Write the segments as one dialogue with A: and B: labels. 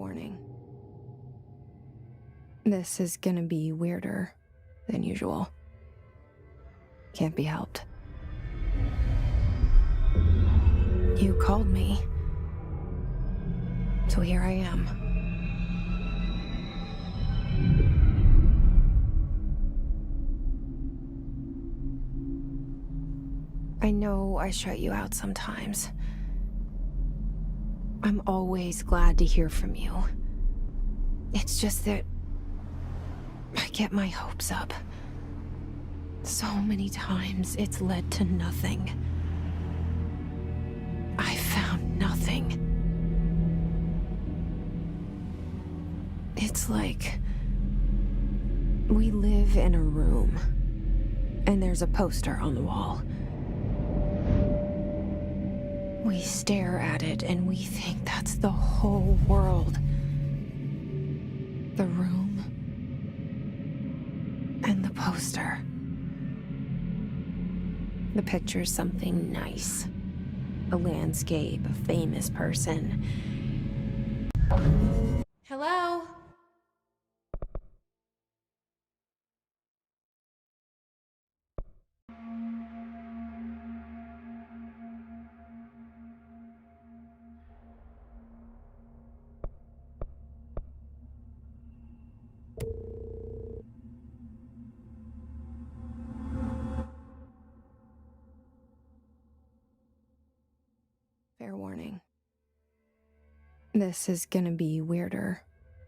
A: warning. This is gonna be weirder than usual. Can't be helped. You called me, so here I am. I know I shut you out sometimes. I'm always glad to hear from you. It's just that I get my hopes up. So many times it's led to nothing. I found nothing. It's like we live in a room, and there's a poster on the wall. We stare at it and we think that's the whole world. The room and the poster. The picture's something nice. A landscape, a famous person. Hello? Fair warning. This is gonna be weirder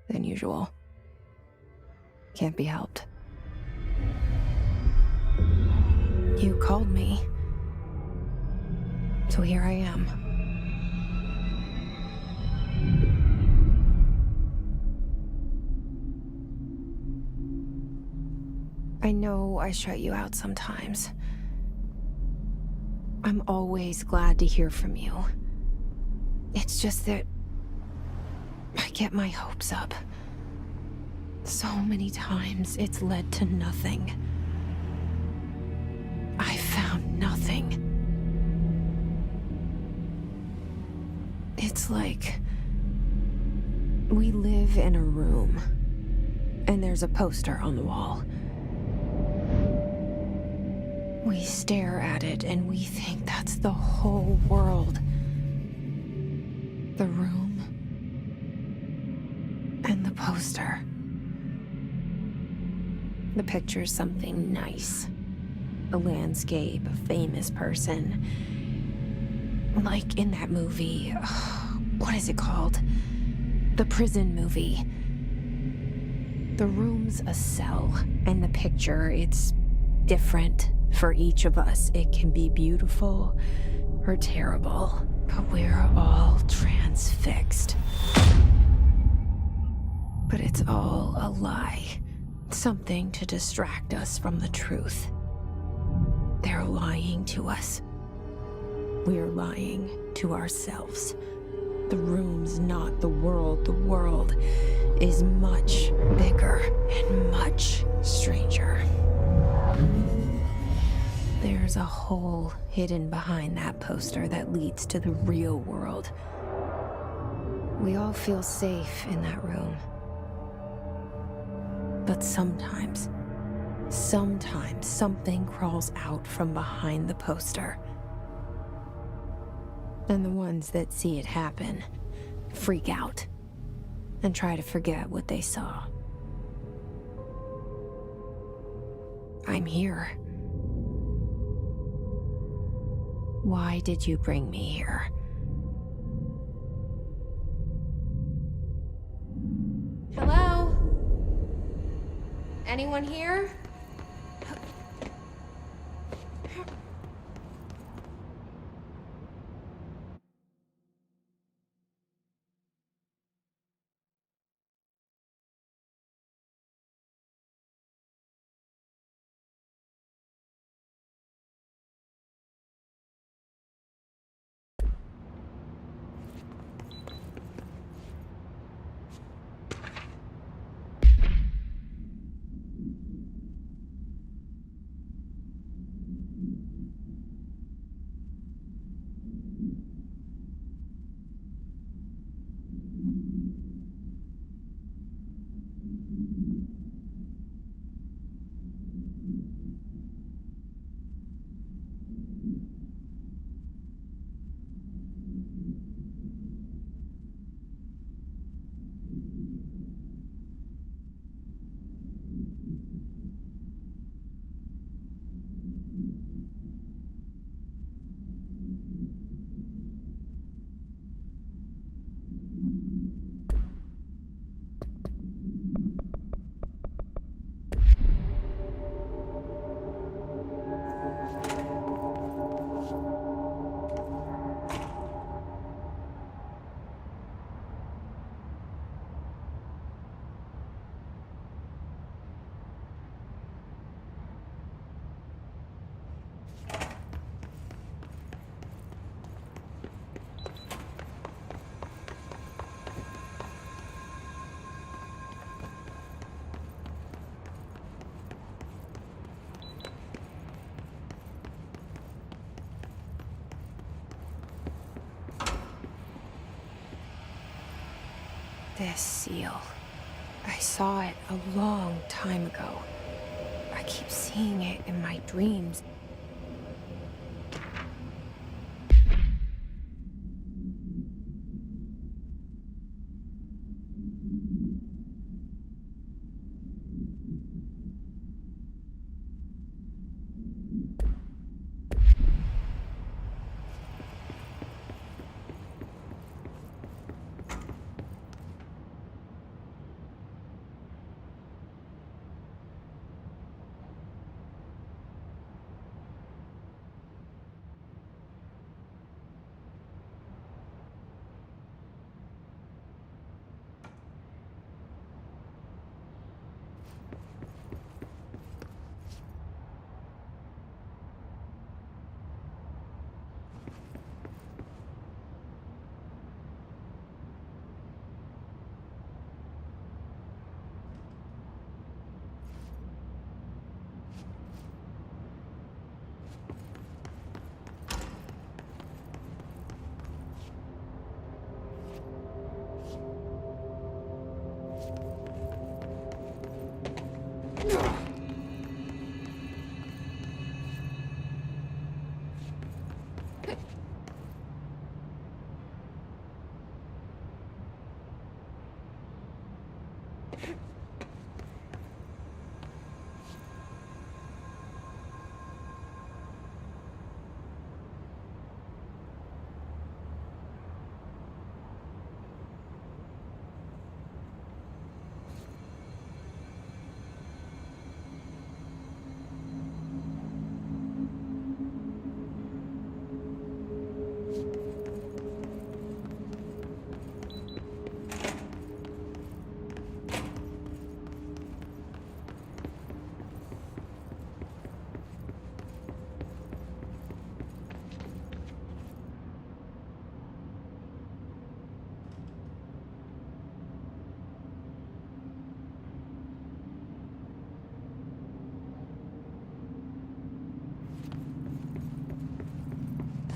A: than usual. Can't be helped. You called me, so here I am. I know I shut you out sometimes. I'm always glad to hear from you. It's just that I get my hopes up. So many times it's led to nothing. I found nothing. It's like we live in a room, and there's a poster on the wall. We stare at it and we think that's the whole world. The room and the poster. The picture's something nice. A landscape, a famous person. Like in that movie, what is it called? The prison movie. The room's a cell, and the picture, it's different for each of us. It can be beautiful or terrible, but we're all transfixed. But it's all a lie. Something to distract us from the truth. They're lying to us. We're lying to ourselves. The room's not the world. The world is much bigger and much stranger. There's a hole hidden behind that poster that leads to the real world. We all feel safe in that room. But sometimes something crawls out from behind the poster. And the ones that see it happen freak out and try to forget what they saw. I'm here. Why did you bring me here? Hello? Anyone here? this seal. I saw it a long time ago. I keep seeing it in my dreams.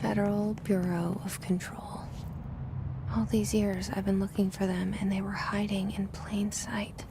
A: Federal Bureau of Control. All these years I've been looking for them, and they were hiding in plain sight.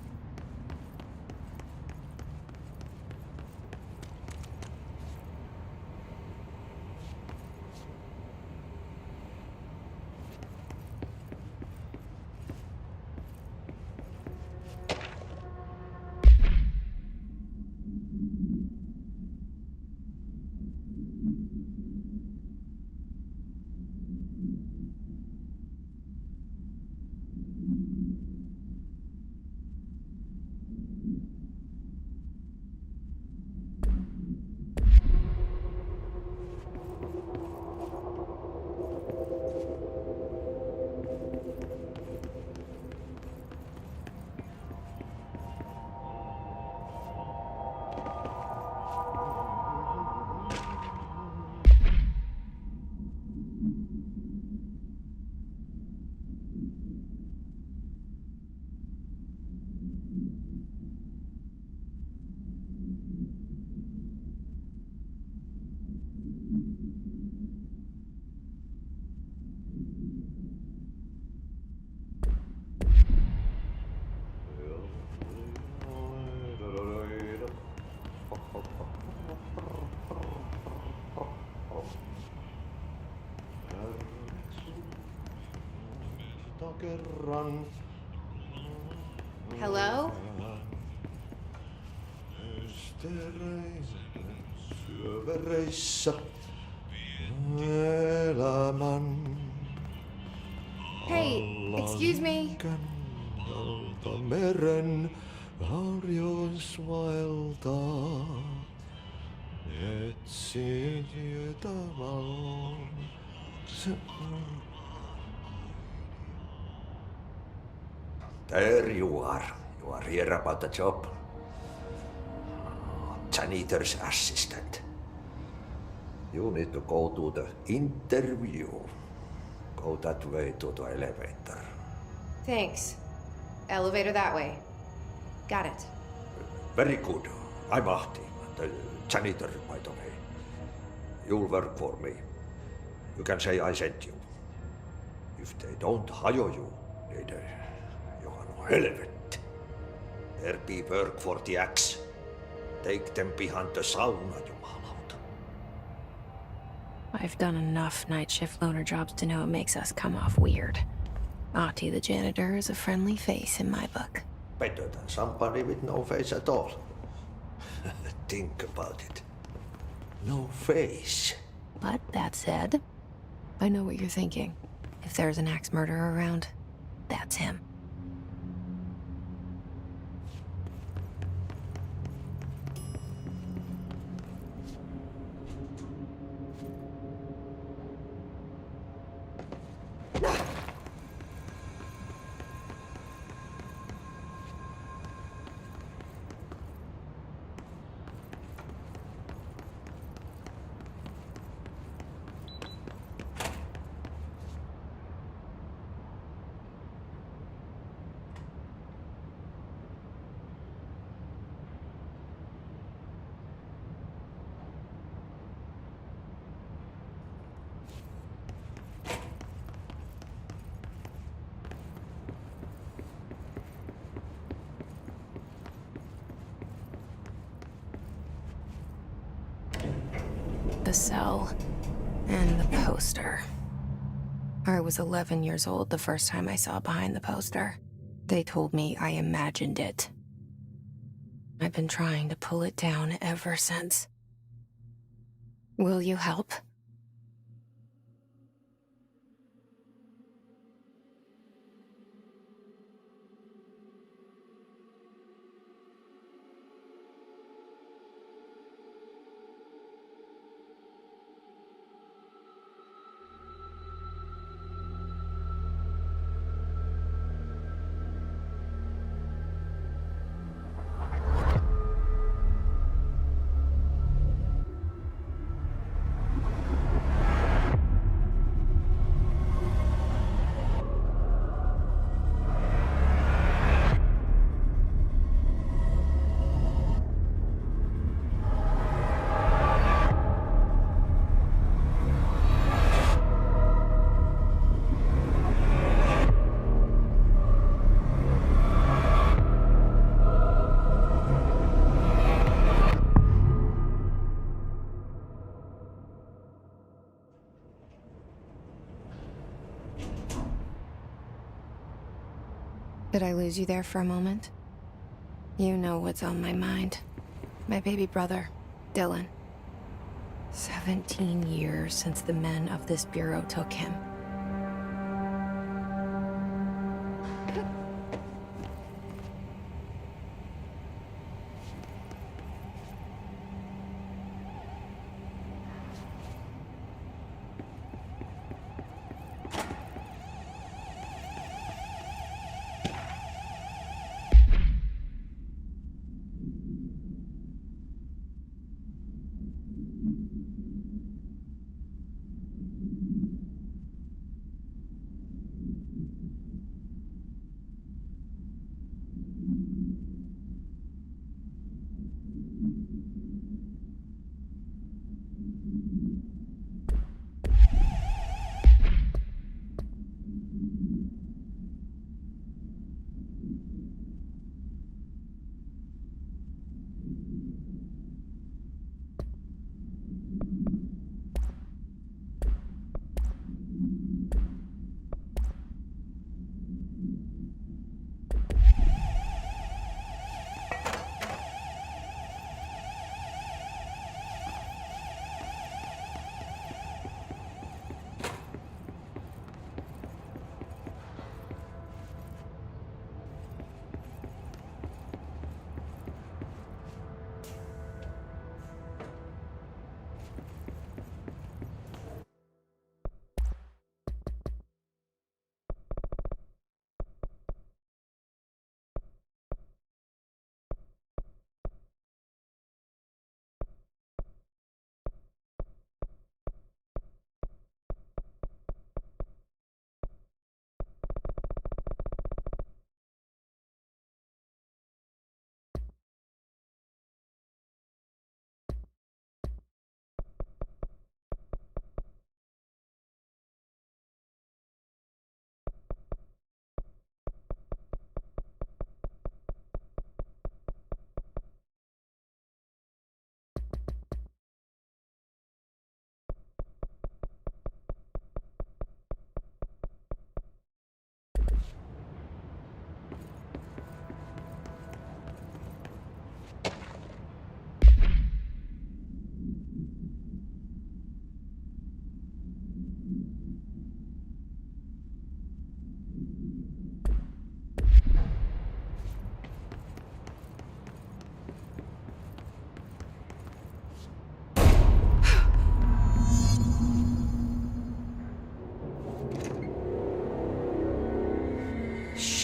A: Hello? Hey, excuse me.
B: Meren harjois vaeltaa, etsin valon.
C: There you are. You are here about the job. Janitor's assistant. You need to go to the interview. Go that way to the elevator.
A: Thanks. Elevator that way. Got it.
C: Very good. I'm Ahti, the janitor, by the way. You'll work for me. You can say I sent you. If they don't hire you, you helvete. There be work for the axe. Take them behind the sauna, jumalauta.
A: I've done enough night shift loner jobs to know it makes us come off weird. Ahti the janitor is a friendly face in my book.
C: Better than somebody with no face at all. Think about it. No face.
A: But that said, I know what you're thinking. If there's an axe murderer around, that's him. The cell and the poster. I was 11 years old the first time I saw behind the poster. They told me I imagined it. I've been trying to pull it down ever since. Will you help? Did I lose you there for a moment? You know what's on my mind. My baby brother, Dylan. 17 years since the men of this bureau took him.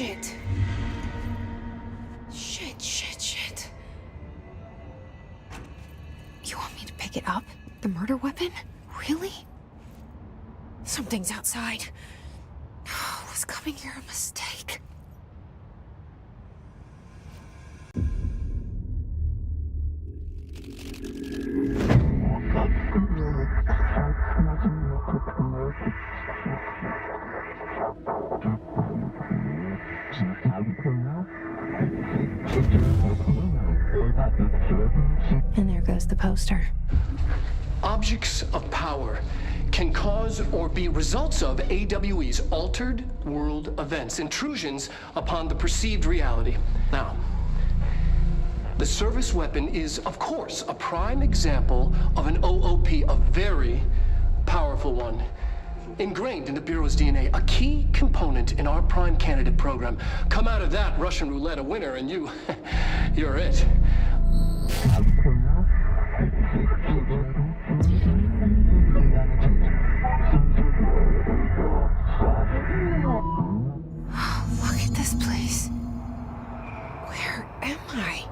A: shit. Shit. You want me to pick it up? The murder weapon? Really? Something's outside. Was coming here a mistake? And there goes the poster.
D: Objects of power can cause or be results of AWE's altered world events, intrusions upon the perceived reality. Now, the service weapon is, of course, a prime example of an OOP, a very powerful one, ingrained in the Bureau's DNA, a key component in our prime candidate program. Come out of that Russian roulette a winner and you're it.
A: Look at this place. Where am I?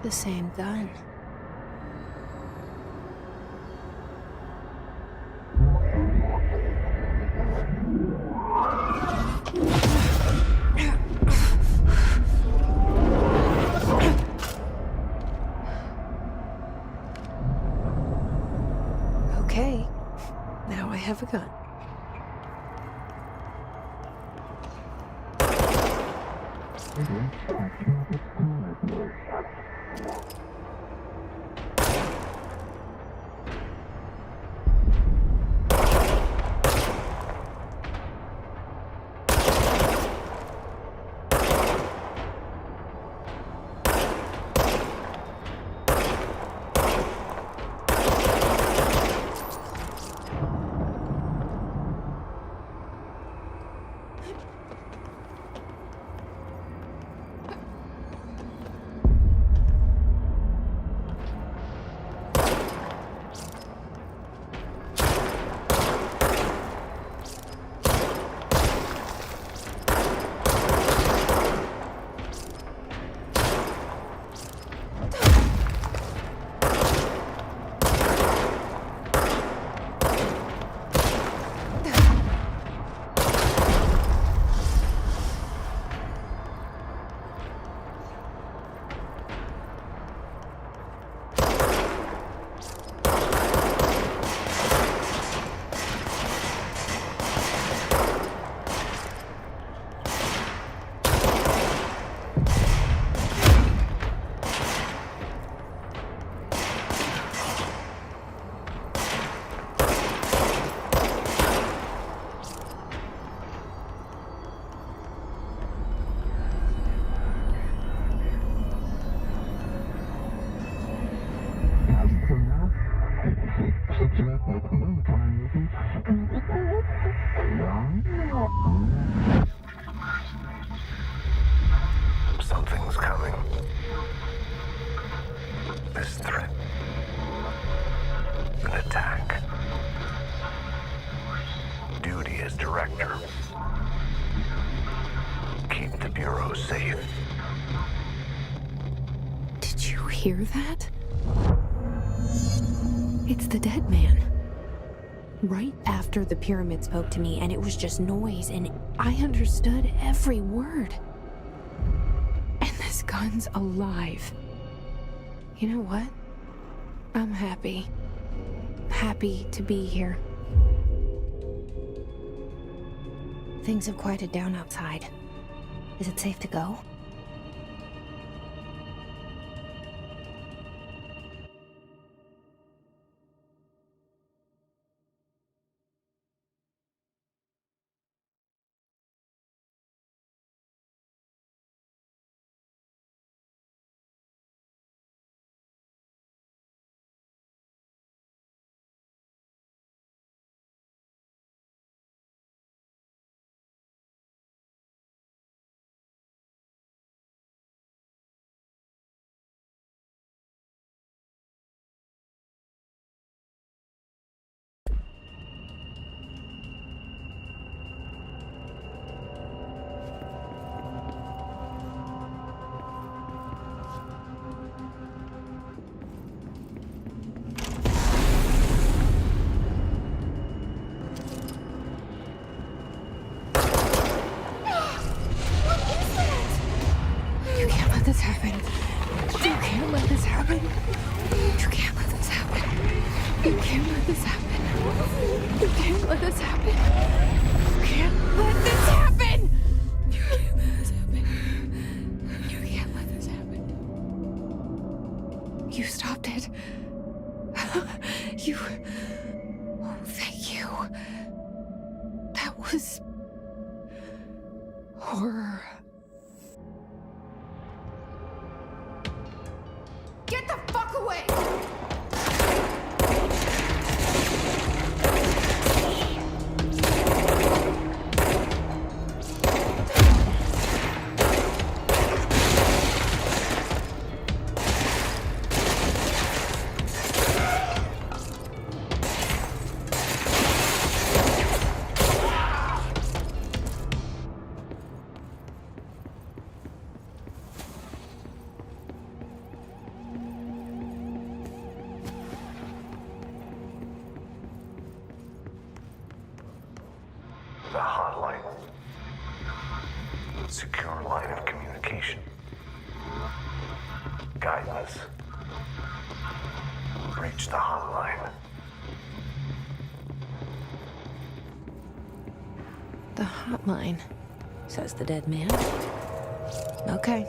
A: The same gun. Okay, now I have a gun.
E: Something's coming. This threat. An attack. Duty as director. Keep the Bureau safe.
A: Did you hear that? It's the dead man. Right after the pyramid spoke to me, and it was just noise, and I understood every word. And this gun's alive. You know what? I'm happy. Happy to be here. Things have quieted down outside. Is it safe to go? let this happen. You can't let this happen! You can't let this happen. You can't let this happen. You stopped it. You... Oh, thank you. That was... horror. Get the fuck away!
E: The hotline. Secure line of communication. Guide us. Reach the hotline.
A: The hotline, says the dead man. Okay.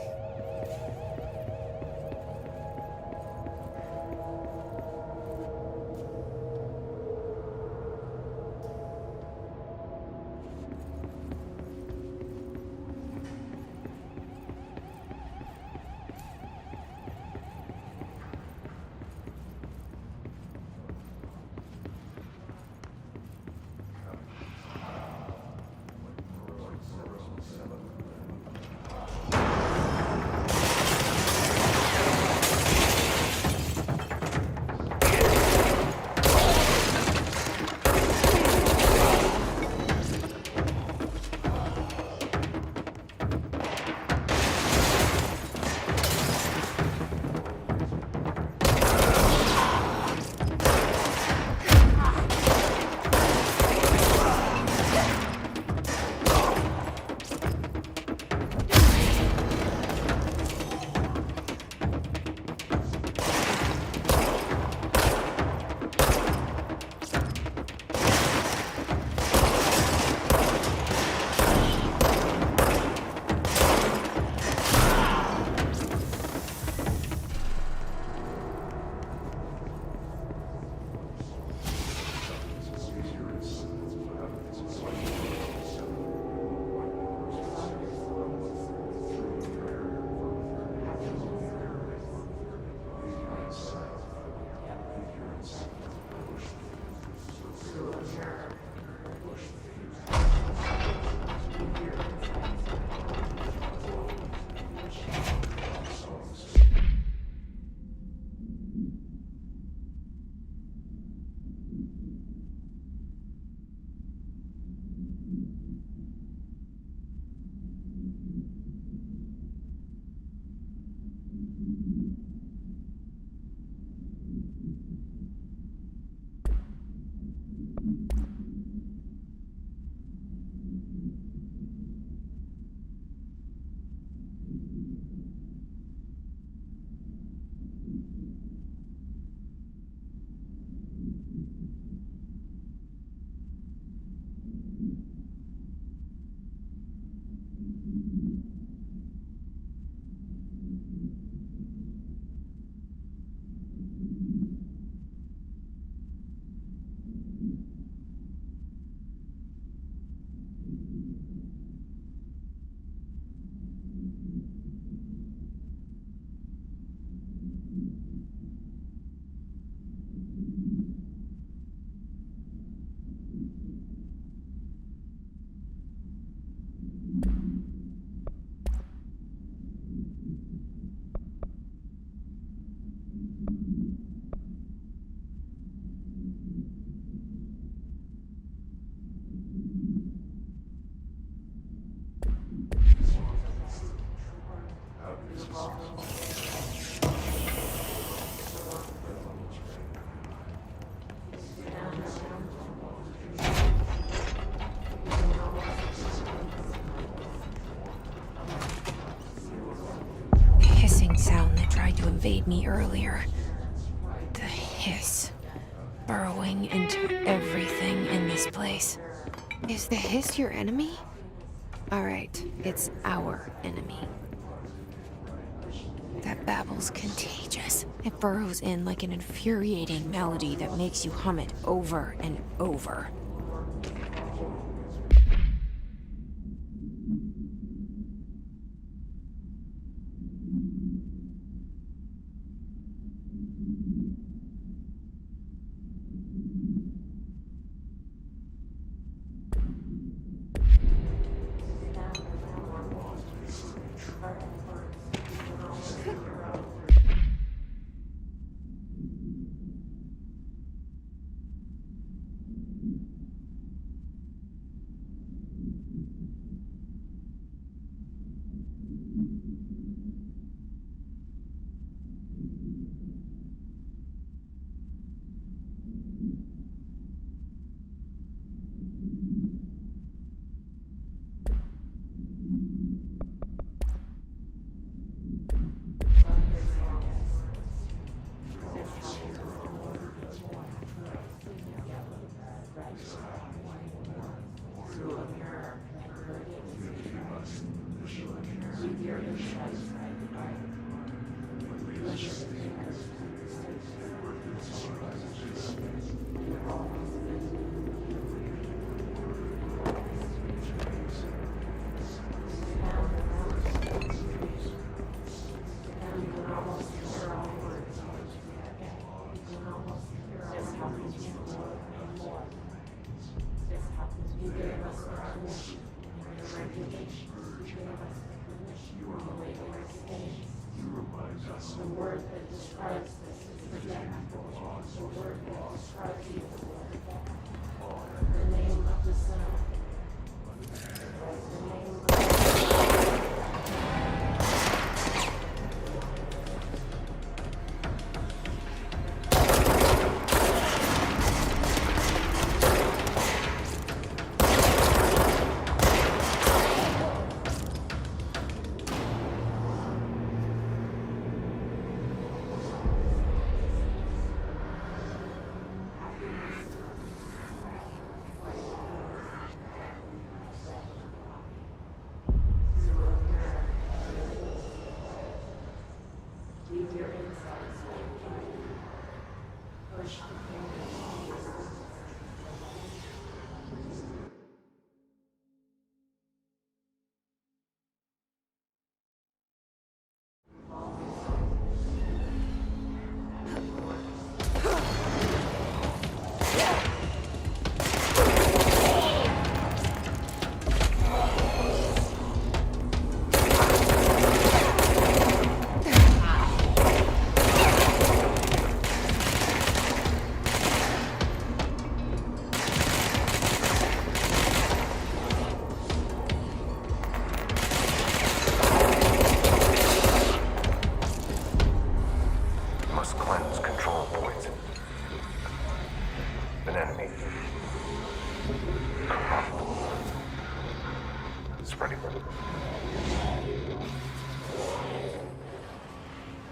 A: invade me earlier. The hiss burrowing into everything in this this place. Is the hiss your enemy? Alright, it's our enemy. That babble's contagious. It burrows in like an infuriating melody that makes you hum it over and over.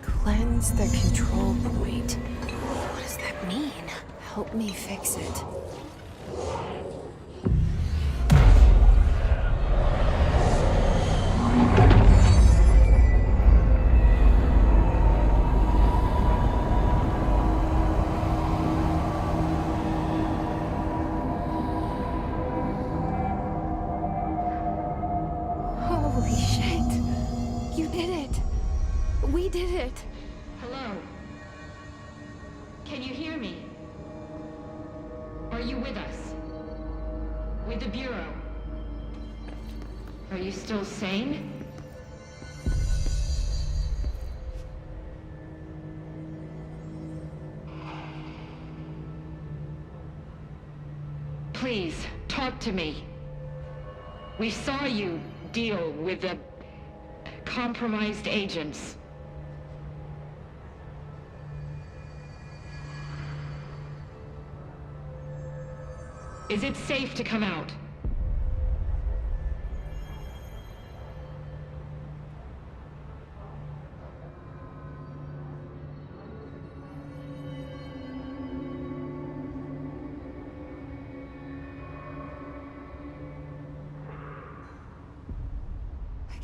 A: Cleanse the control point. What does that mean? Help me fix it. Holy shit. You did it. We did it.
F: Hello? Can you hear me? Are you with us? With the Bureau? Are you still sane? Please, talk to me. We saw you deal with the compromised agents. Is it safe to come out?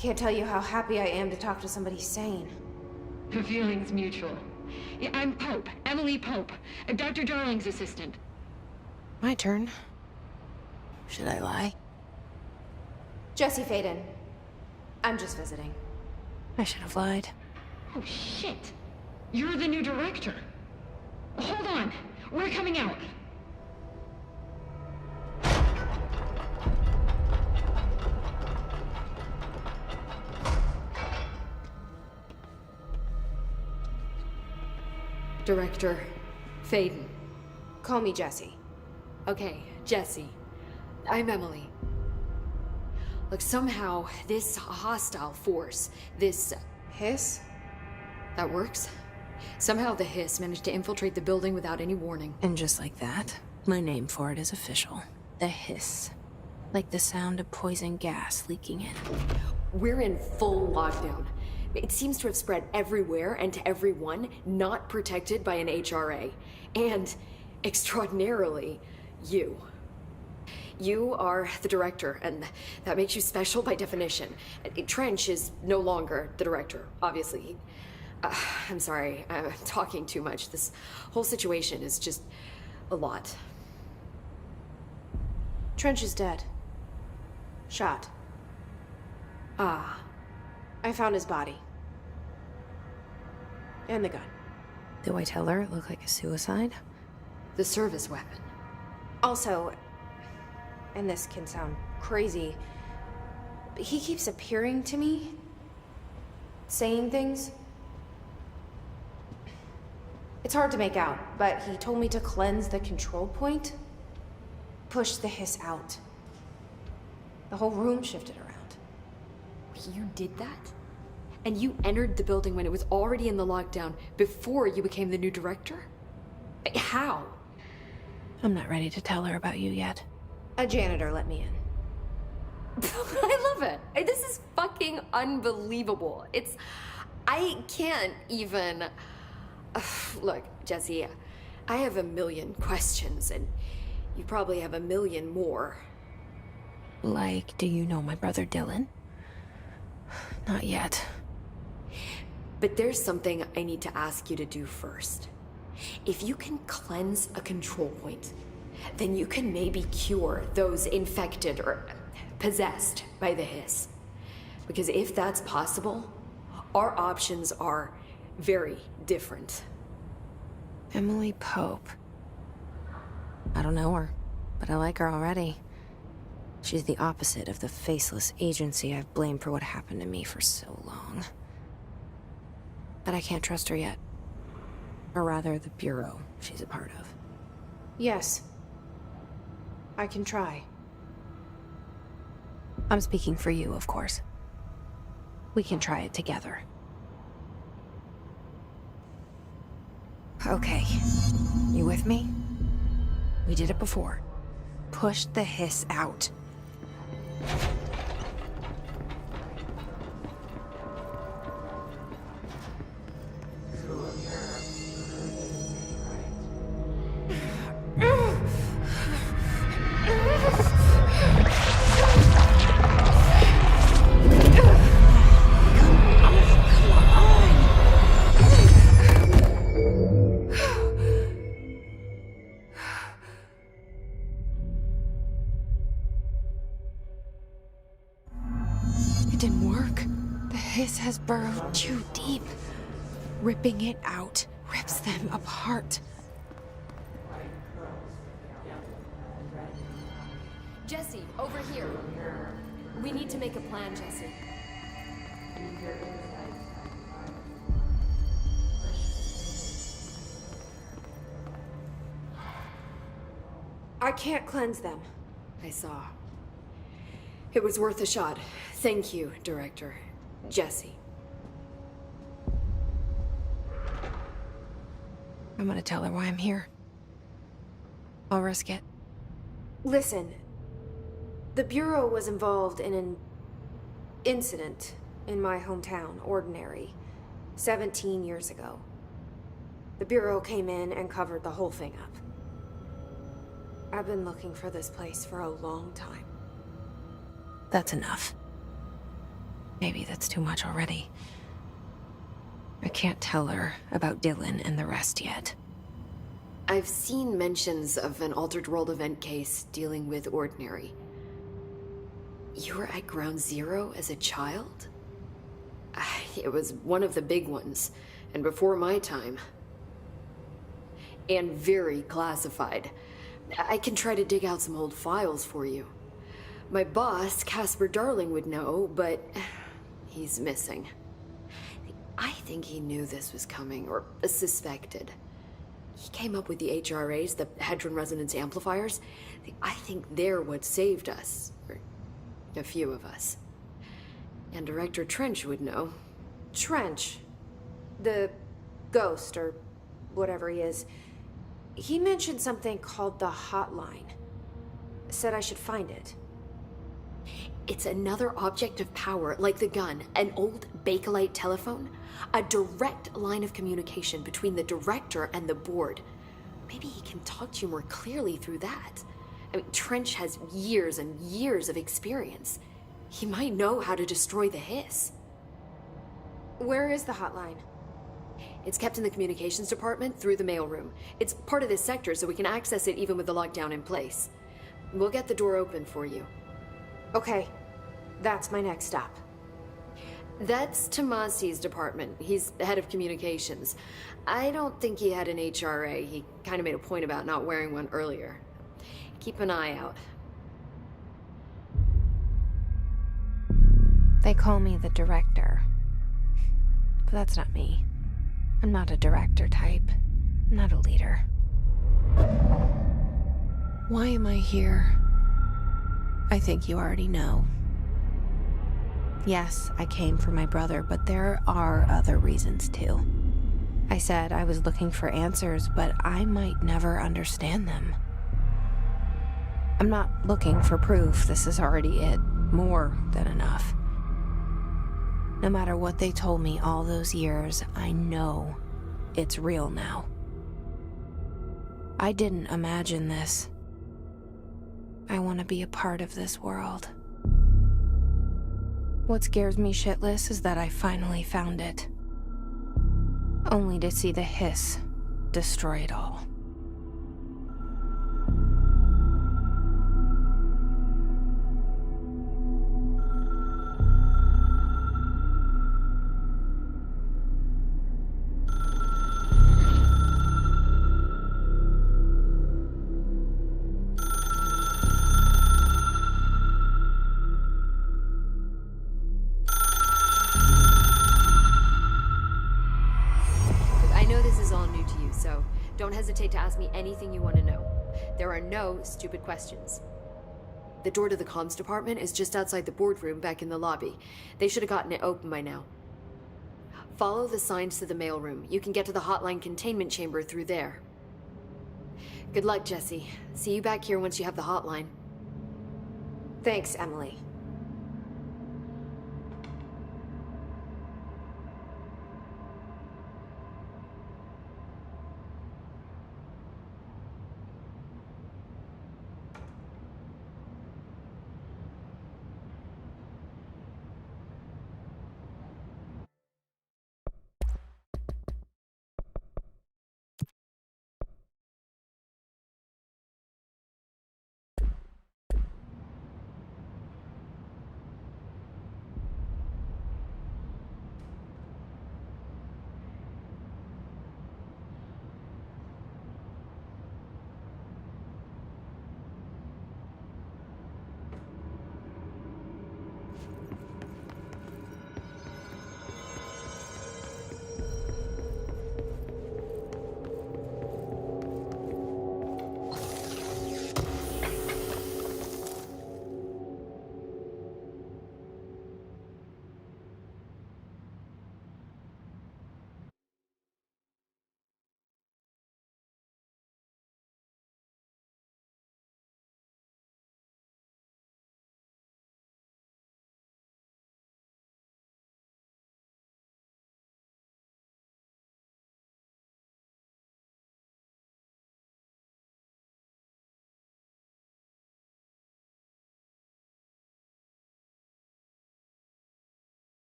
A: Can't tell you how happy I am to talk to somebody sane.
F: The feeling's mutual. Yeah, I'm Pope, Emily Pope, Dr. Darling's assistant.
A: My turn. Should I lie? Jesse Faden. I'm just visiting. I should have lied.
F: Oh, shit. You're the new director. Hold on. We're coming out.
G: Director Faden.
A: Call me Jesse.
G: Okay, Jesse. I'm Emily. Look, somehow this hostile force, this...
A: Hiss?
G: That works? Somehow the hiss managed to infiltrate the building without any warning.
A: And just like that, my name for it is official. The hiss. Like the sound of poison gas leaking in.
G: We're in full lockdown. It seems to have spread everywhere and to everyone not protected by an HRA. And, extraordinarily, you. You are the director, and that makes you special by definition. Trench is no longer the director, obviously. I'm sorry, I'm talking too much. This whole situation is just a lot.
A: Trench is dead. Shot.
G: Ah.
A: I found his body. And the gun. Do I tell her it looked like a suicide?
G: The service weapon.
A: Also, and this can sound crazy, but he keeps appearing to me, saying things. It's hard to make out, but he told me to cleanse the control point, push the hiss out. The whole room shifted around.
G: You did that? And you entered the building when it was already in the lockdown before you became the new director? How?
A: I'm not ready to tell her about you yet. A janitor let me in.
G: I love it. This is fucking unbelievable. I can't even... Look, Jesse, I have a million questions, and you probably have a million more.
A: Like, do you know my brother Dylan? Not yet.
G: But there's something I need to ask you to do first. If you can cleanse a control point, then you can maybe cure those infected or possessed by the hiss. Because if that's possible, our options are very different.
A: Emily Pope. I don't know her, but I like her already. She's the opposite of the faceless agency I've blamed for what happened to me for so long. But I can't trust her yet. Or rather, the Bureau she's a part of. Yes. I can try. I'm speaking for you, of course. We can try it together. Okay. You with me? We did it before. Push the hiss out. Has burrowed too deep. Ripping it out rips them apart.
G: Jesse, over here. We need to make a plan, Jesse.
A: I can't cleanse them.
G: I saw. It was worth a shot. Thank you, Director. Jesse.
A: I'm gonna tell her why I'm here. I'll risk it. Listen. The Bureau was involved in an incident in my hometown, Ordinary, 17 years ago. The Bureau came in and covered the whole thing up. I've been looking for this place for a long time. That's enough. Maybe that's too much already. I can't tell her about Dylan and the rest yet.
G: I've seen mentions of an Altered World event case dealing with Ordinary. You were at Ground Zero as a child? It was one of the big ones, and before my time. And very classified. I can try to dig out some old files for you. My boss, Casper Darling, would know, but he's missing. I think he knew this was coming, or suspected. He came up with the HRAs, the Hadron Resonance Amplifiers. I think they're what saved us. Or a few of us. And Director Trench would know.
A: Trench. The ghost, or whatever he is. He mentioned something called the Hotline. Said I should find it.
G: It's another object of power, like the gun, an old Bakelite telephone. A direct line of communication between the director and the board. Maybe he can talk to you more clearly through that. I mean, Trench has years and years of experience. He might know how to destroy the hiss.
A: Where is the hotline?
G: It's kept in the communications department through the mailroom. It's part of this sector, so we can access it even with the lockdown in place. We'll get the door open for you.
A: Okay, that's my next stop.
G: That's Tomasi's department. He's the head of communications. I don't think he had an HRA. He kind of made a point about not wearing one earlier. Keep an eye out.
A: They call me the director. But that's not me. I'm not a director type. I'm not a leader. Why am I here? I think you already know. Yes, I came for my brother, but there are other reasons too. I said I was looking for answers, but I might never understand them. I'm not looking for proof. This is already it. More than enough. No matter what they told me all those years, I know it's real now. I didn't imagine this. I want to be a part of this world. What scares me shitless is that I finally found it. Only to see the hiss destroy it all.
G: So don't hesitate to ask me anything you want to know. There are no stupid questions. The door to the comms department is just outside the boardroom back in the lobby. They should have gotten it open by now. Follow the signs to the mailroom. You can get to the hotline containment chamber through there. Good luck, Jesse. See you back here once you have the hotline.
A: Thanks, Emily.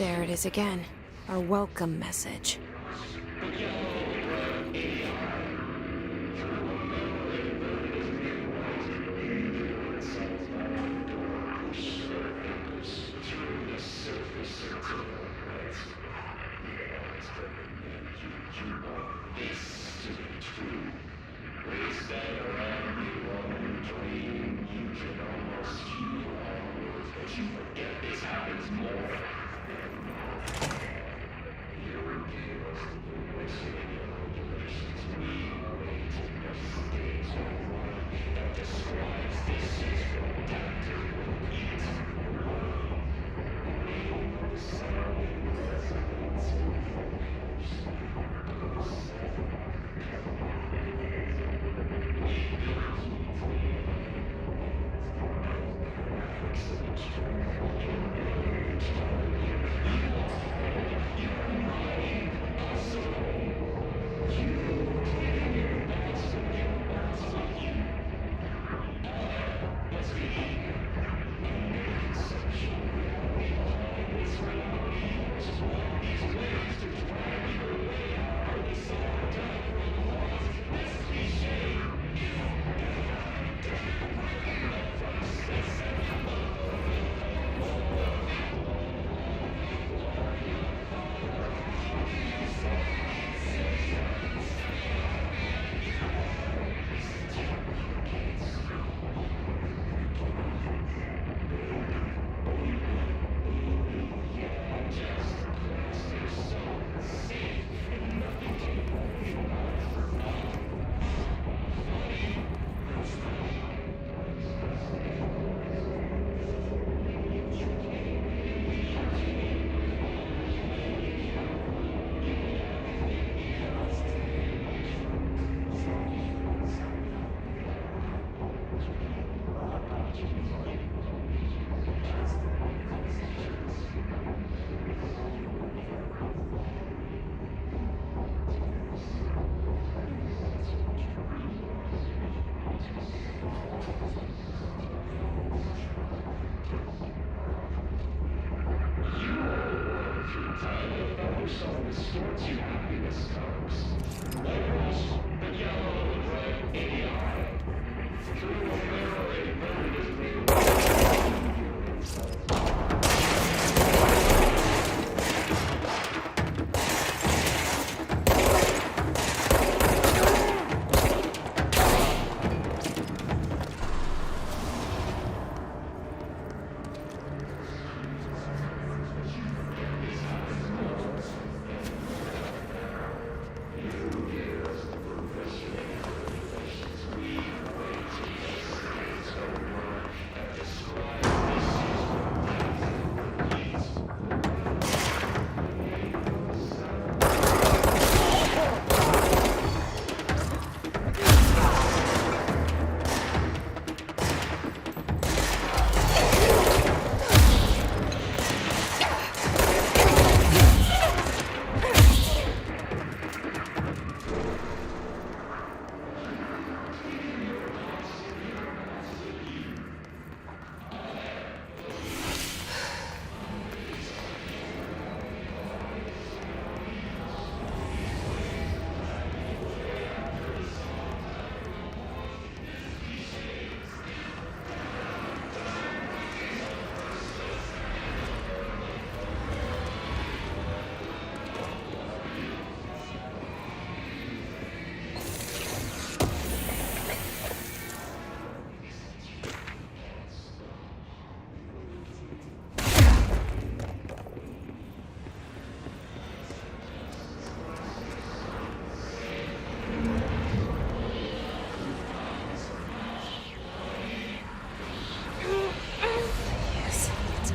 A: There it is again. Our welcome message.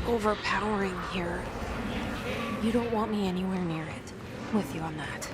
A: Overpowering here. You don't want me anywhere near it. With you on that.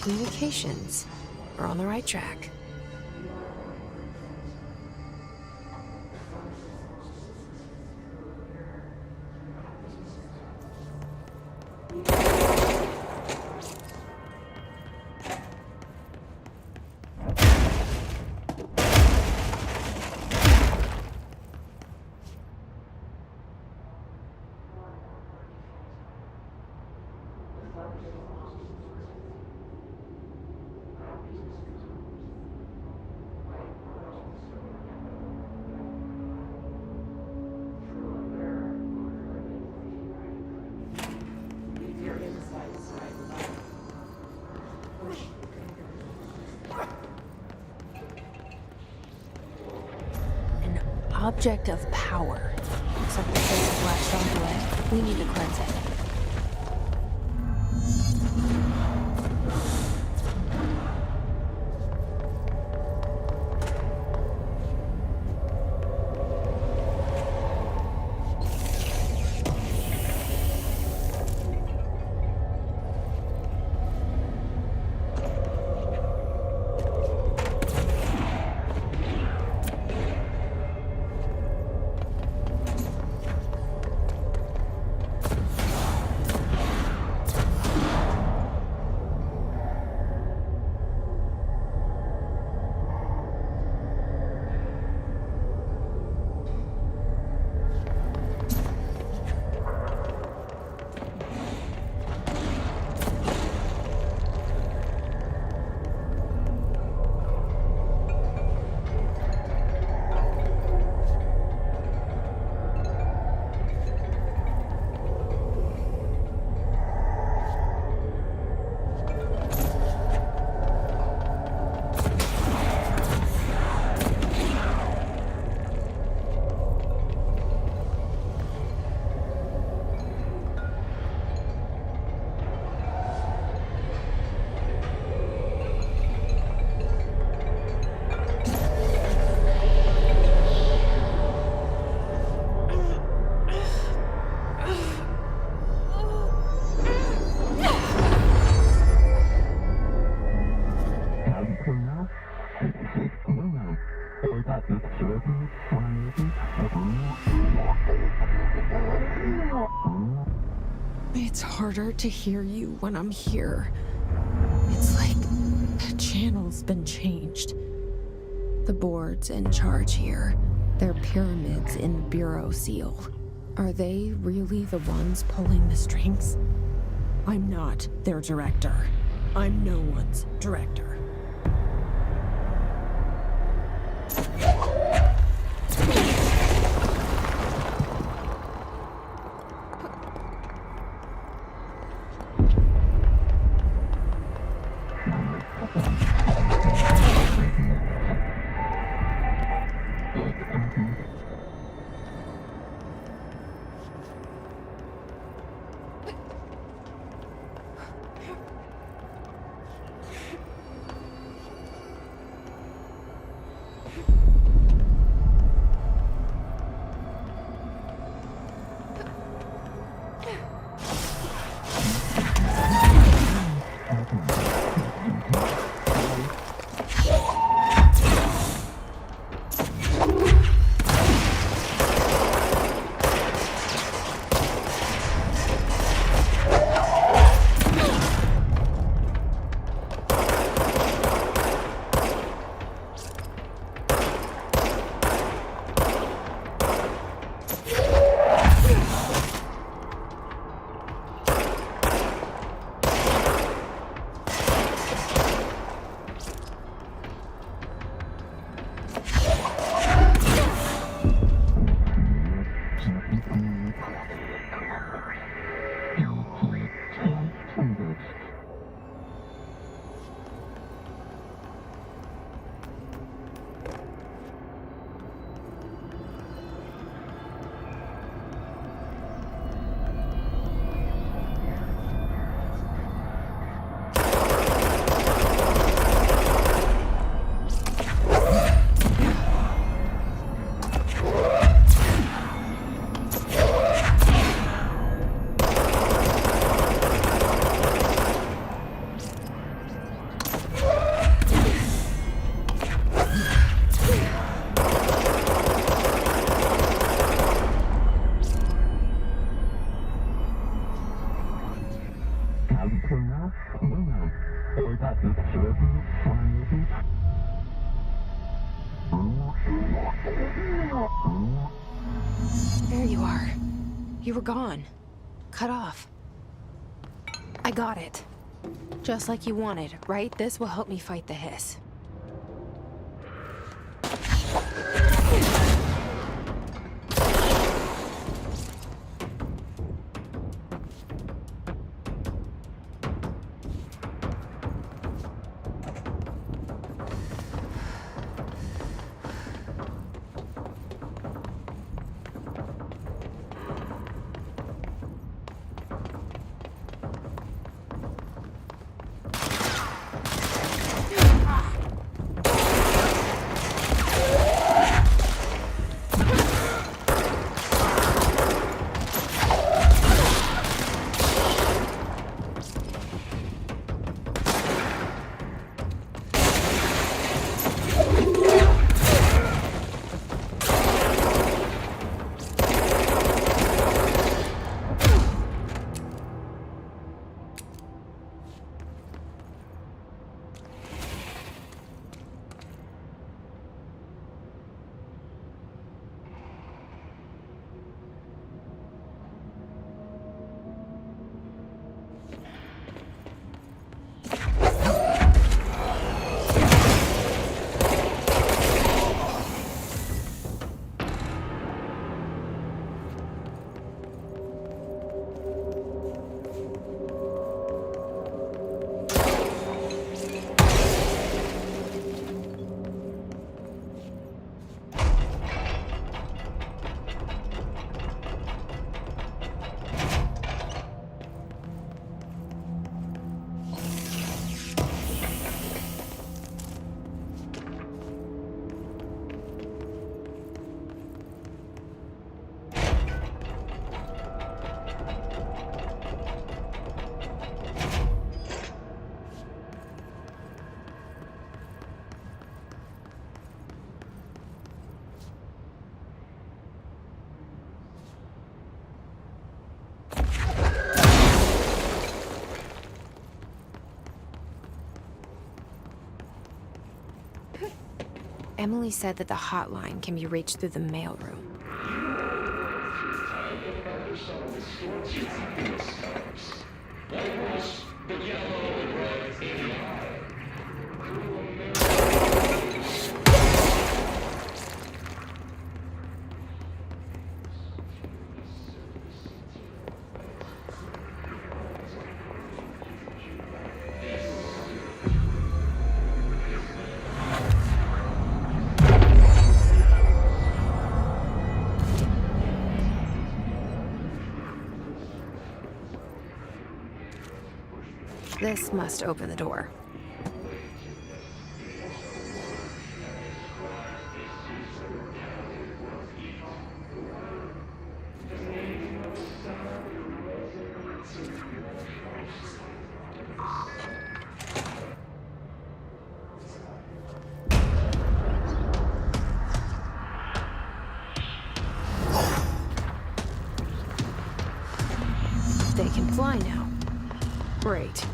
A: Communications. We're on the right track. Object of power. Looks like the place has latched onto it. We need to cleanse it. It's harder to hear you when I'm here. It's like the channel's been changed. The board's in charge here. They're pyramids in the Bureau seal. Are they really the ones pulling the strings? I'm not their director. I'm no one's director. There you are. You were gone. Cut off. I got it. Just like you wanted, right? This will help me fight the hiss. Emily said that the hotline can be reached through the mailroom. This must open the door. They can fly now. Great.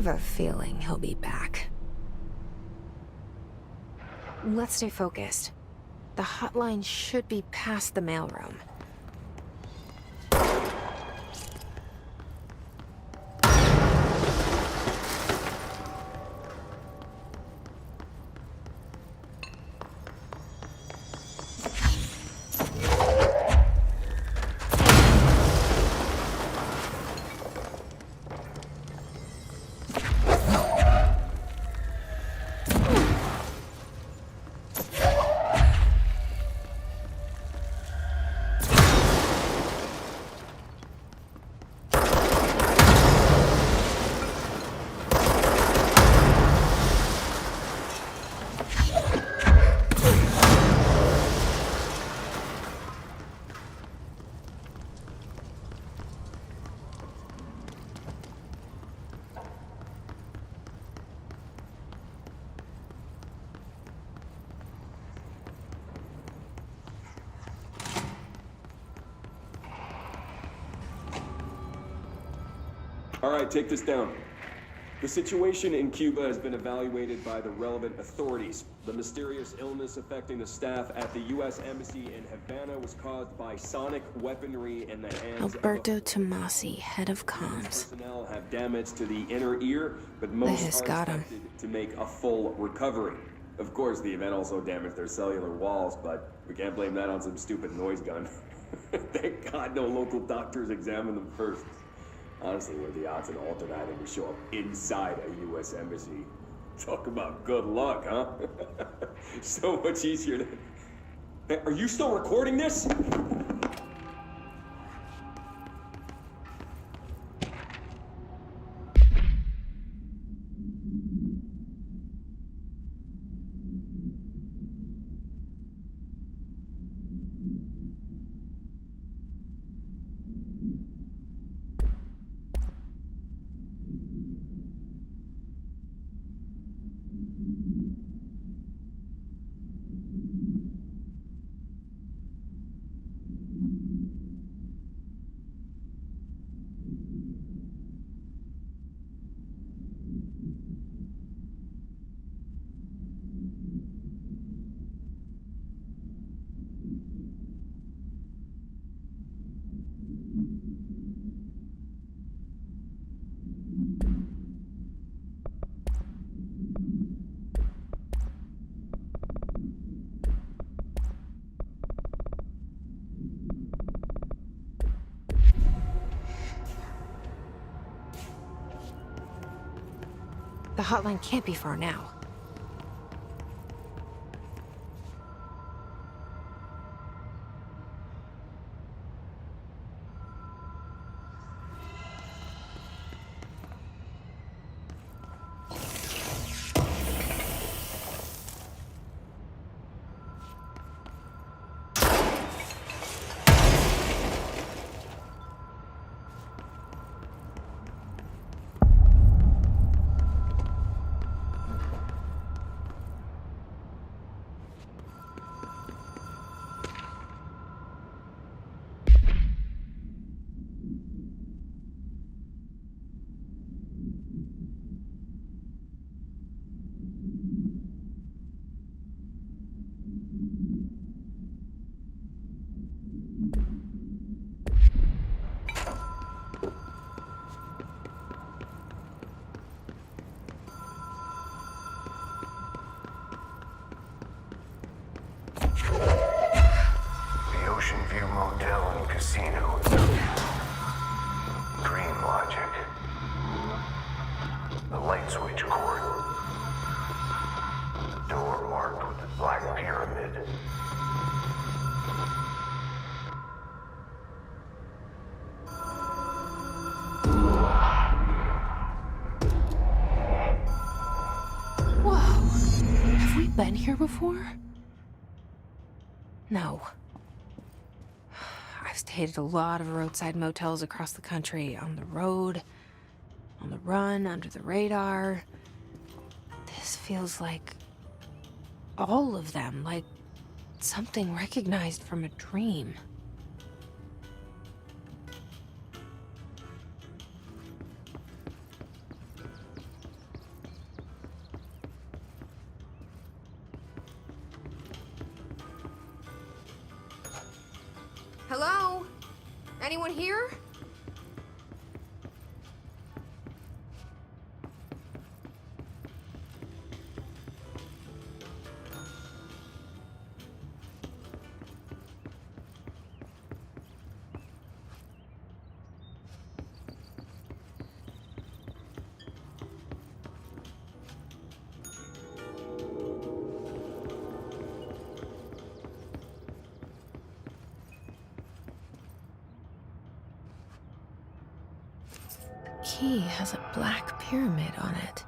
A: have a feeling he'll be back. Let's stay focused. The hotline should be past the mailroom.
H: All right, take this down. The situation in Cuba has been evaluated by the relevant authorities. The mysterious illness affecting the staff at the U.S. Embassy in Havana was caused by sonic weaponry in the hands
A: Alberto Tomasi, head of comms.
H: personnel have damage to the inner ear, but most
A: This
H: are
A: got him.
H: expected to make a full recovery. Of course, the event also damaged their cellular walls, but we can't blame that on some stupid noise gun. Thank God no local doctors examined them first. Honestly, what are the odds an alternate item would show up inside a U.S. embassy? Talk about good luck, huh? So much easier than... Hey, are you still recording this?
A: The hotline can't be far now.
E: Casino. Dream logic. The light switch cord. The door marked with the black pyramid.
A: Whoa. Have we been here before? No. I've stayed at a lot of roadside motels across the country, on the road, on the run, under the radar. This feels like all of them, like something recognized from a dream. Hello? Anyone here? Key has a black pyramid on it.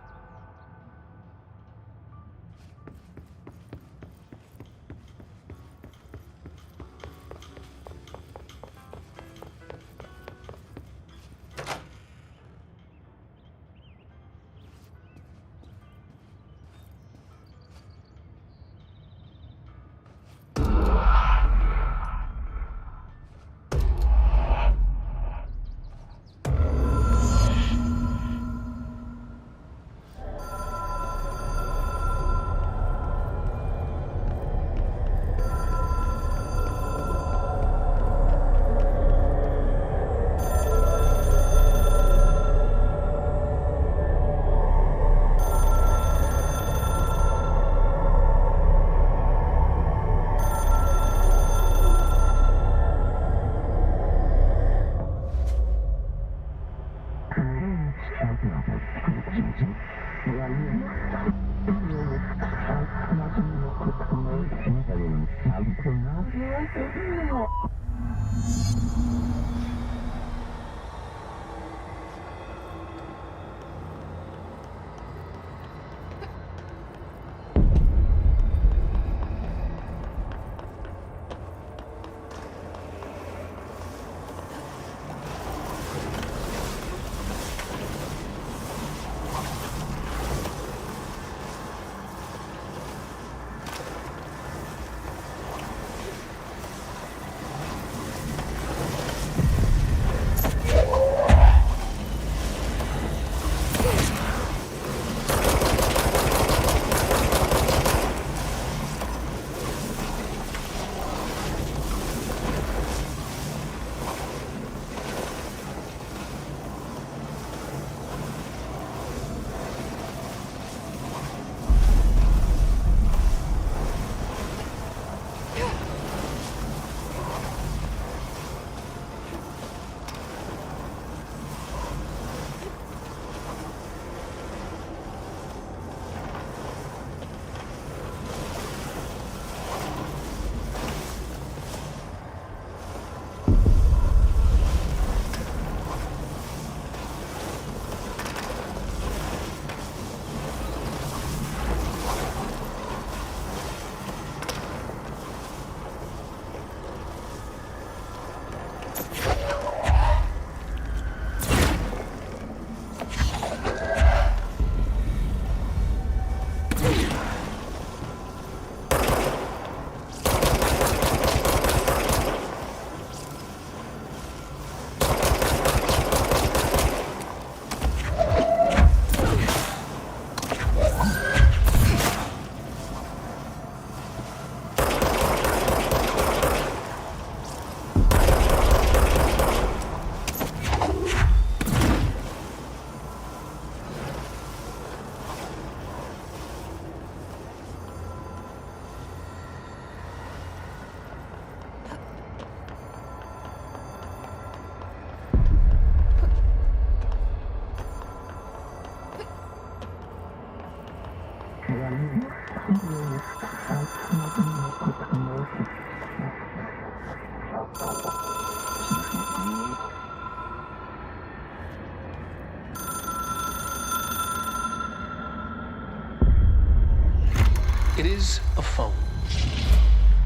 D: It is a phone.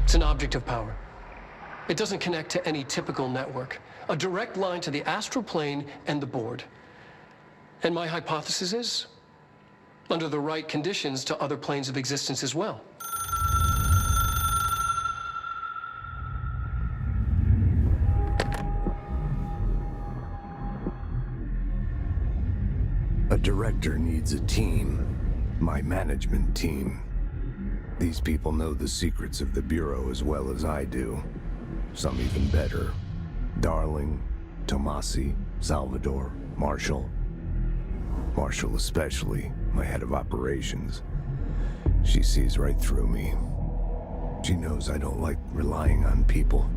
D: It's an object of power. It doesn't connect to any typical network. A direct line to the astral plane and the board. And my hypothesis is, under the right conditions, to other planes of existence as well.
I: A director needs a team. My management team. These people know the secrets of the Bureau as well as I do. some even better. Darling, Tomasi, Salvador, Marshall. Marshall especially, my head of operations. She sees right through me. She knows I don't like relying on people.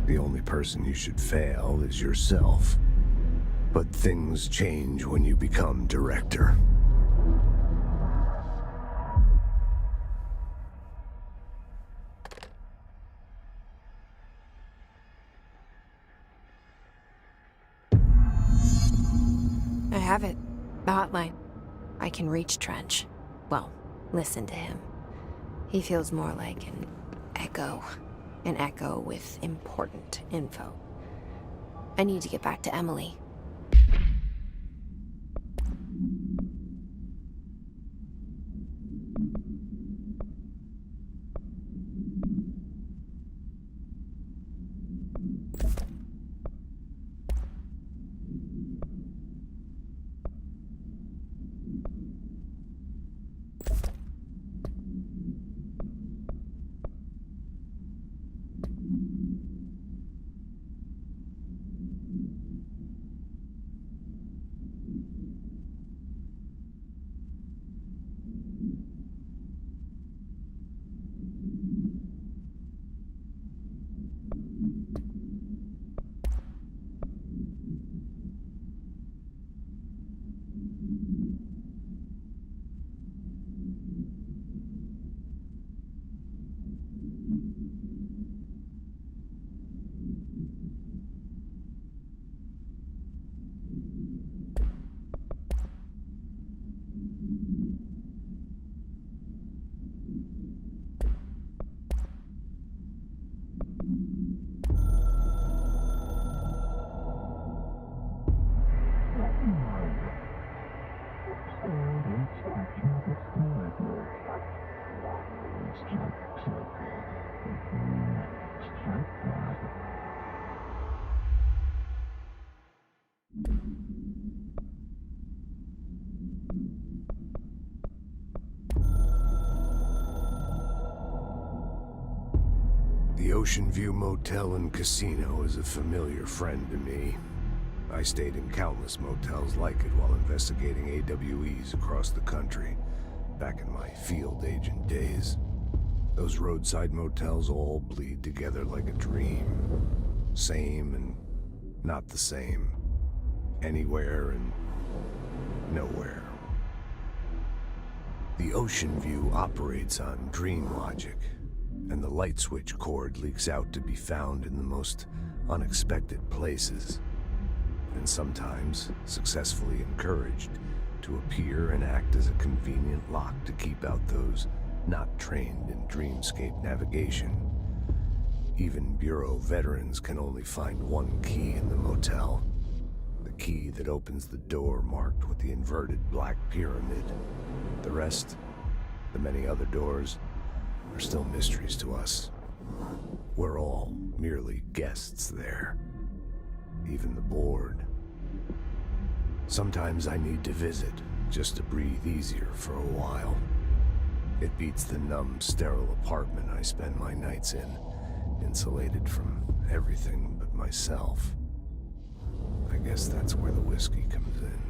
I: The only person you should fail is yourself. But things change when you become director.
A: I have it. The hotline. I can reach Trench. Well, listen to him. He feels more like an echo. An echo with important info. I need to get back to Emily.
I: The Ocean View Motel and Casino is a familiar friend to me. I stayed in countless motels like it while investigating AWEs across the country, back in my field agent days. Those roadside motels all bleed together like a dream. Same and not the same. Anywhere and nowhere. The Ocean View operates on dream logic, and the light switch cord leaks out to be found in the most unexpected places, and sometimes successfully encouraged to appear and act as a convenient lock to keep out those not trained in dreamscape navigation. Even Bureau veterans can only find one key in the motel. The key that opens the door marked with the inverted black pyramid. The rest, the many other doors, are still mysteries to us. We're all merely guests there. Even the board. Sometimes I need to visit, just to breathe easier for a while. It beats the numb, sterile apartment I spend my nights in, insulated from everything but myself. I guess that's where the whiskey comes in.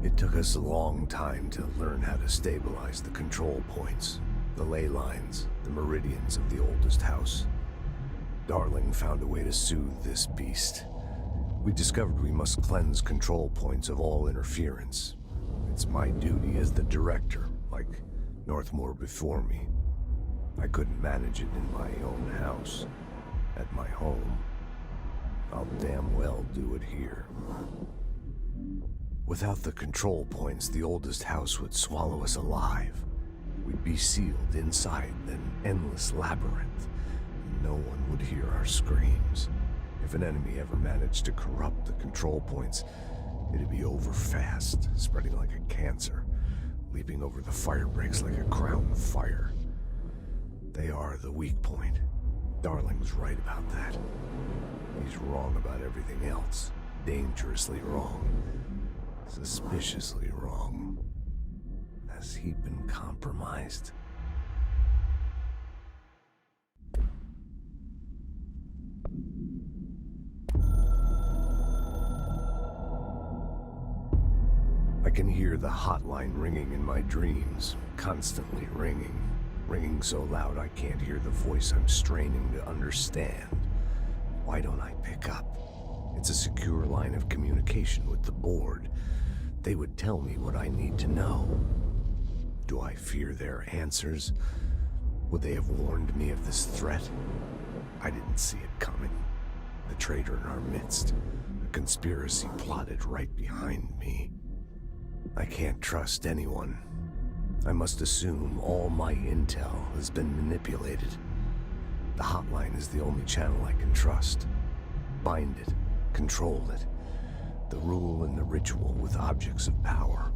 I: It took us a long time to learn how to stabilize the control points, the ley lines, the meridians of the oldest house. Darling found a way to soothe this beast. We discovered we must cleanse control points of all interference. It's my duty as the director, like Northmore before me. I couldn't manage it in my own house, at my home. I'll damn well do it here. Without the control points, the oldest house would swallow us alive. We'd be sealed inside an endless labyrinth, and no one would hear our screams. If an enemy ever managed to corrupt the control points, it'd be over fast, spreading like a cancer, leaping over the fire breaks like a crown of fire. They are the weak point. Darling's right about that. He's wrong about everything else. dangerously wrong. Suspiciously wrong. Has he been compromised? I can hear the hotline ringing in my dreams, constantly ringing. Ringing so loud I can't hear the voice I'm straining to understand. Why don't I pick up? It's a secure line of communication with the board. They would tell me what I need to know. Do I fear their answers? Would they have warned me of this threat? I didn't see it coming. The traitor in our midst. A conspiracy plotted right behind me. I can't trust anyone. I must assume all my intel has been manipulated. The hotline is the only channel I can trust. Bind it, control it. The rule and the ritual with objects of power.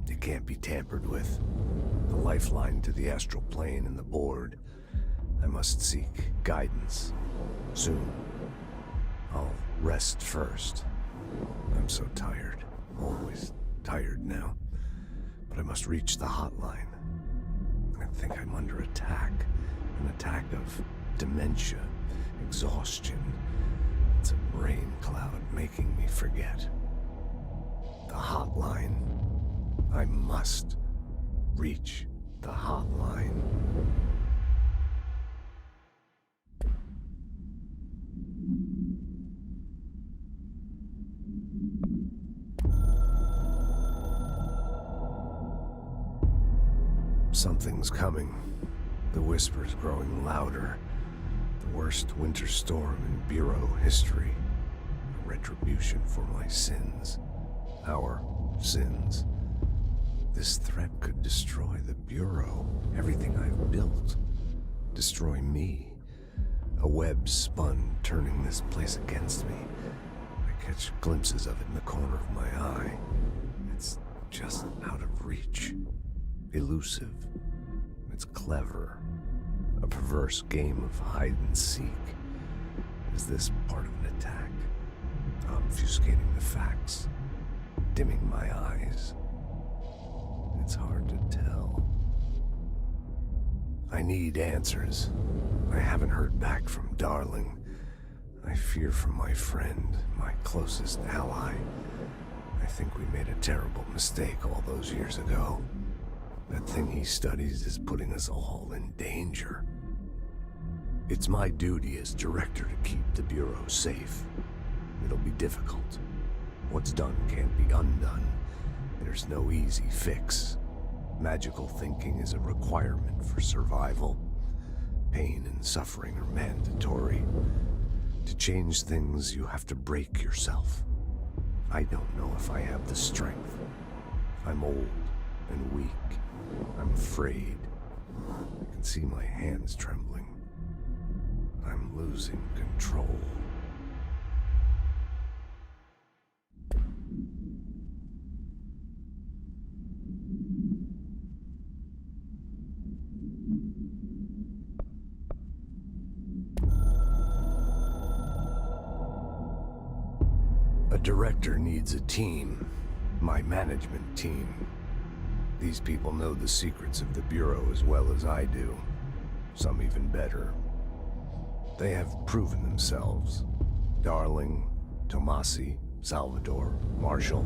I: It can't be tampered with. The lifeline to the astral plane and the board. I must seek guidance. Soon. I'll rest first. I'm so tired. Always tired now. But I must reach the hotline. I think I'm under attack. An attack of dementia, exhaustion. It's a brain cloud making me forget. The hotline. I must reach the hotline. Something's coming. The whispers growing louder. The worst winter storm in Bureau history. A retribution for my sins. Our sins. This threat could destroy the Bureau, everything I've built. Destroy me. A web spun, turning this place against me. I catch glimpses of it in the corner of my eye. It's just out of reach. Elusive. It's clever. A perverse game of hide and seek. Is this part of an attack? Obfuscating the facts. Dimming my eyes. It's hard to tell. I need answers. I haven't heard back from Darling. I fear for my friend, my closest ally. I think we made a terrible mistake all those years ago. That thing he studies is putting us all in danger. It's my duty as director to keep the Bureau safe. It'll be difficult. What's done can't be undone. There's no easy fix. Magical thinking is a requirement for survival. Pain and suffering are mandatory. To change things, you have to break yourself. I don't know if I have the strength. I'm old and weak. I'm afraid. I can see my hands trembling. I'm losing control. A director needs a team. My management team. These people know the secrets of the Bureau as well as I do. Some even better. They have proven themselves. Darling, Tomasi, Salvador, Marshall.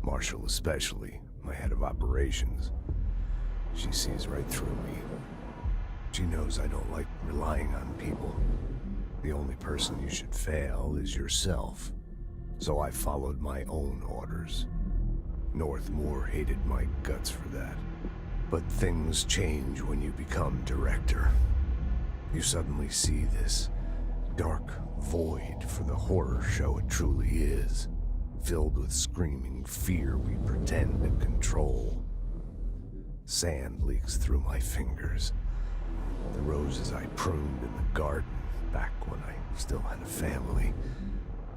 I: Marshall especially, my head of operations. She sees right through me. She knows I don't like relying on people. The only person you should fail is yourself. So I followed my own orders. Northmore hated my guts for that. But things change when you become director. You suddenly see this dark void for the horror show it truly is, filled with screaming fear we pretend to control. Sand leaks through my fingers. The roses I pruned in the garden back when I still had a family,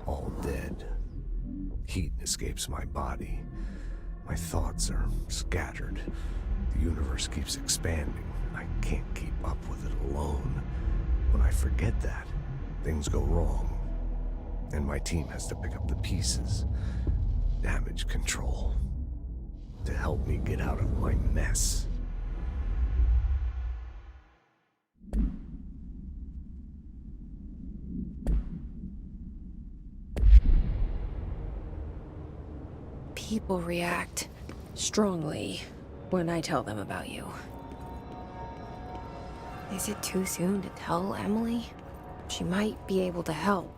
I: all dead. Heat escapes my body. My thoughts are scattered. The universe keeps expanding. I can't keep up with it alone. When I forget that, things go wrong. And my team has to pick up the pieces. Damage control. To help me get out of my mess.
A: People react strongly when I tell them about you. Is it too soon to tell Emily? She might be able to help.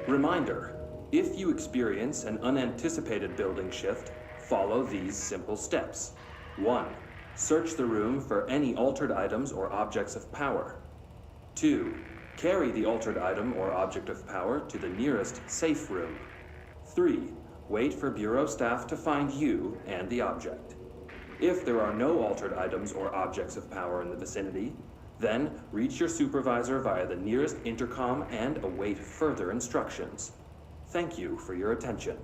H: Reminder, if you experience an unanticipated building shift, follow these simple steps. 1. Search the room for any altered items or objects of power. 2. Carry the altered item or object of power to the nearest safe room. 3. Wait for Bureau staff to find you and the object. If there are no altered items or objects of power in the vicinity, then reach your supervisor via the nearest intercom and await further instructions. Thank you for your attention.